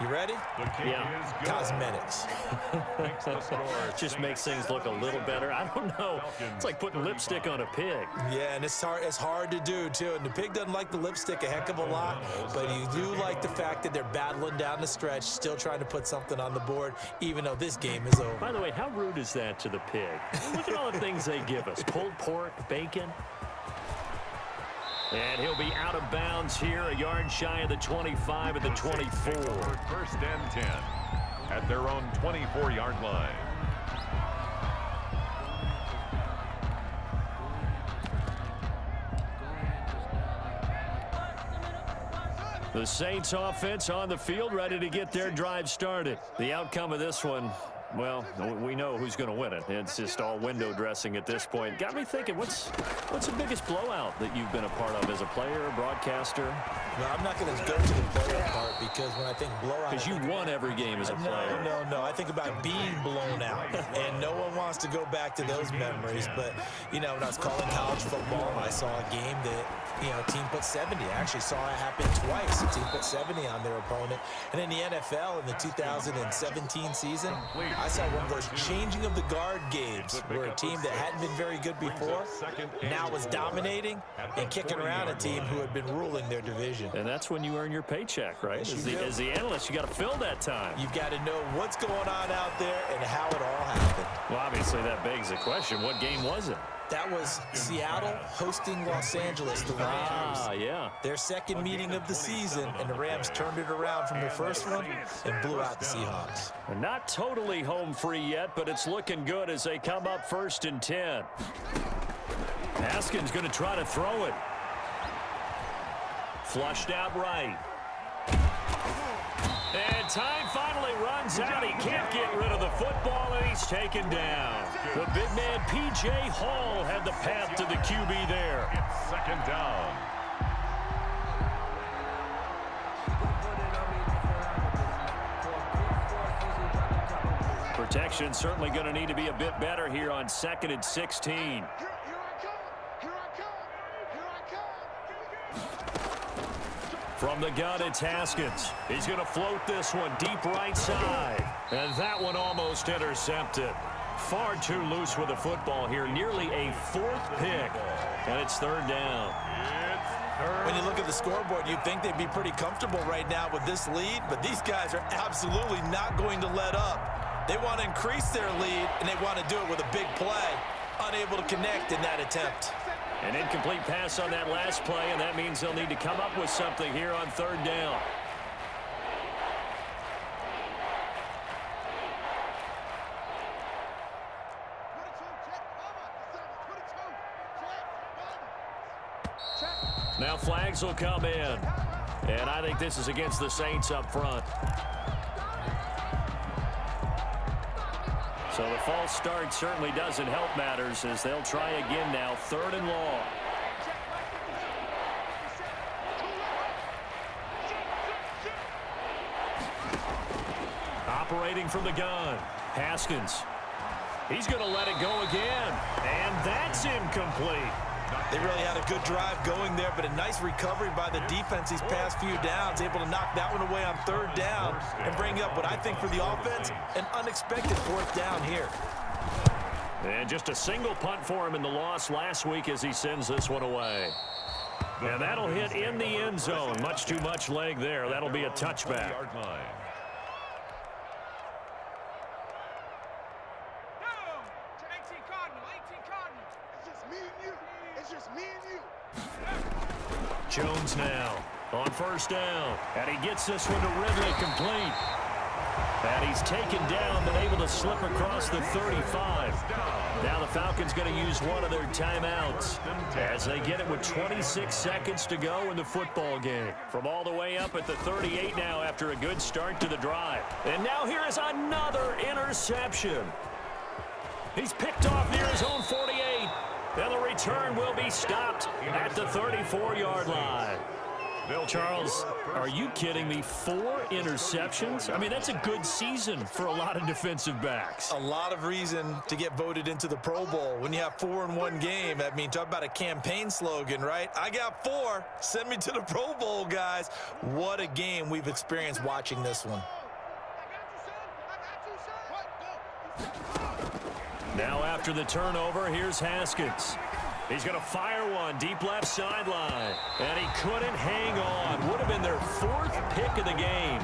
You ready? Yeah. Cosmetics. Just makes things look a little better. I don't know. It's like putting lipstick on a pig. Yeah, and it's hard to do, too. And the pig doesn't like the lipstick a heck of a lot, but you do like the fact that they're battling down the stretch, still trying to put something on the board, even though this game is over. By the way, how rude is that to the pig? Look at all the things they give us. Pulled pork, bacon. And he'll be out of bounds here, a yard shy of the 25 at the 24. 1st and 10 at their own 24-yard line. The Saints offense on the field, ready to get their drive started. The outcome of this one, well, we know who's going to win it. It's just all window dressing at this point. Got me thinking, what's the biggest blowout that you've been a part of as a player, broadcaster? No, I'm not going to go to the blowout part because when I think blowout... Because you won every game as a player. No. I think about being blown out, and no one wants to go back to those memories. But, you know, when I was calling college football, I saw a game that, you know, a team put 70. I actually saw it happen twice. A team put 70 on their opponent. And in the NFL, in the 2017 season, I saw one of those changing of the guard games where a team that hadn't been very good before now was dominating and kicking around a team who had been ruling their division. And that's when you earn your paycheck, right? Yes, as the analyst, you got to fill that time. You've got to know what's going on out there and how it all happened. Well, obviously that begs the question, what game was it? That was Seattle hosting Los Angeles, the Rams. Ah, yeah. Their second meeting of the season, and the Rams turned it around from the first one and blew out the Seahawks. They're not totally home free yet, but it's looking good as they come up 1st and 10. Haskins going to try to throw it. Flushed out right. And time finally runs out. He can't get rid of the football, and he's taken down. The big man, P.J. Hall, had the path to the QB there. It's 2nd down. Protection certainly going to need to be a bit better here on 2nd and 16. Here I come. Here I come. Here I come. From the gun, it's Haskins. He's going to float this one deep right side. And that one almost intercepted. Far too loose with the football here. Nearly a 4th pick. And it's 3rd down. When you look at the scoreboard, you'd think they'd be pretty comfortable right now with this lead, but these guys are absolutely not going to let up. They want to increase their lead, and they want to do it with a big play. Unable to connect in that attempt. An incomplete pass on that last play, and that means they'll need to come up with something here on 3rd down. Now flags will come in. And I think this is against the Saints up front. So the false start certainly doesn't help matters as they'll try again now. 3rd and long. Operating from the gun. Haskins. He's going to let it go again. And that's incomplete. They really had a good drive going there, but a nice recovery by the defense these past few downs, able to knock that one away on 3rd down and bring up what I think for the offense, an unexpected 4th down here. And just a single punt for him in the loss last week as he sends this one away. And that'll hit in the end zone. Much too much leg there. That'll be a touchback. Jones now on 1st down. And he gets this one to Ridley complete. And he's taken down, but able to slip across the 35. Now the Falcons going to use one of their timeouts as they get it with 26 seconds to go in the football game. From all the way up at the 38 now after a good start to the drive. And now here is another interception. He's picked off near his own 48. And the return will be stopped at the 34-yard line. Charles, are you kidding me? 4 interceptions? I mean, that's a good season for a lot of defensive backs. A lot of reason to get voted into the Pro Bowl. When you have 4 in one game, I mean, talk about a campaign slogan, right? I got 4. Send me to the Pro Bowl, guys. What a game we've experienced watching this one. Now after the turnover, here's Haskins. He's going to fire one deep left sideline. And he couldn't hang on. Would have been their 4th pick of the game.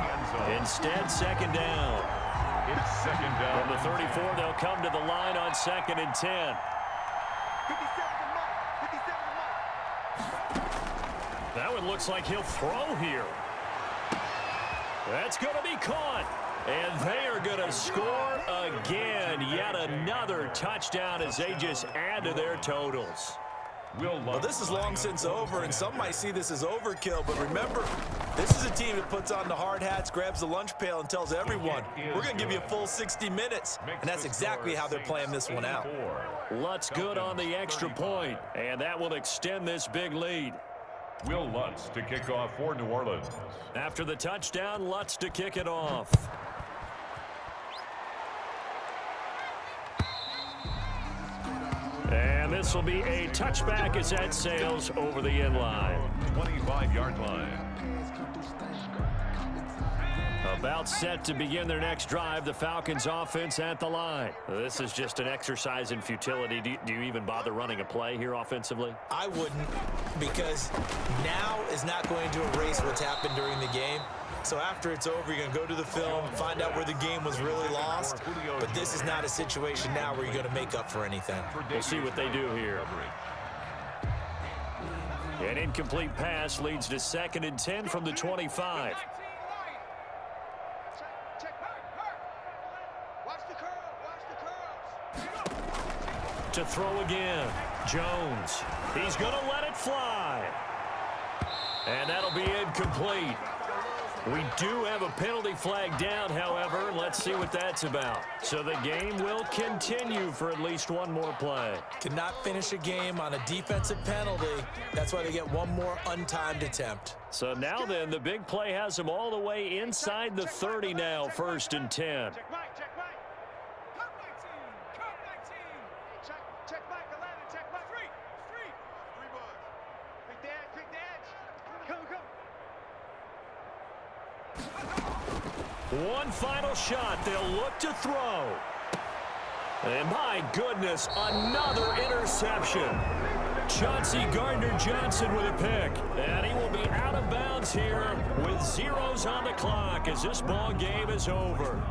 Instead, 2nd down. It's 2nd down. From the 34, they'll come to the line on 2nd and 10. That one looks like he'll throw here. That's going to be caught. And they are going to score again. Yet another touchdown as they just add to their totals. Well, this is long since over, and some might see this as overkill. But remember, this is a team that puts on the hard hats, grabs the lunch pail, and tells everyone, we're going to give you a full 60 minutes. And that's exactly how they're playing this one out. Lutz good on the extra point, and that will extend this big lead. Will Lutz to kick off for New Orleans. After the touchdown, Lutz to kick it off. And this will be a touchback as that sails over the end line. 25-yard line. About set to begin their next drive, the Falcons offense at the line. This is just an exercise in futility. Do you even bother running a play here offensively? I wouldn't, because now is not going to erase what's happened during the game. So after it's over, you're going to go to the film, find out where the game was really lost. But this is not a situation now where you're going to make up for anything. We'll see what they do here. An incomplete pass leads to 2nd and 10 from the 25. To throw again. Jones. He's going to let it fly. And that'll be incomplete. We do have a penalty flag down, however. Let's see what that's about. So the game will continue for at least one more play. Cannot finish a game on a defensive penalty. That's why they get one more untimed attempt. So now then, the big play has them all the way inside the 30 now, 1st and 10. One final shot. They'll look to throw. And my goodness, another interception. Chauncey Gardner-Johnson with a pick. And he will be out of bounds here with zeros on the clock as this ball game is over.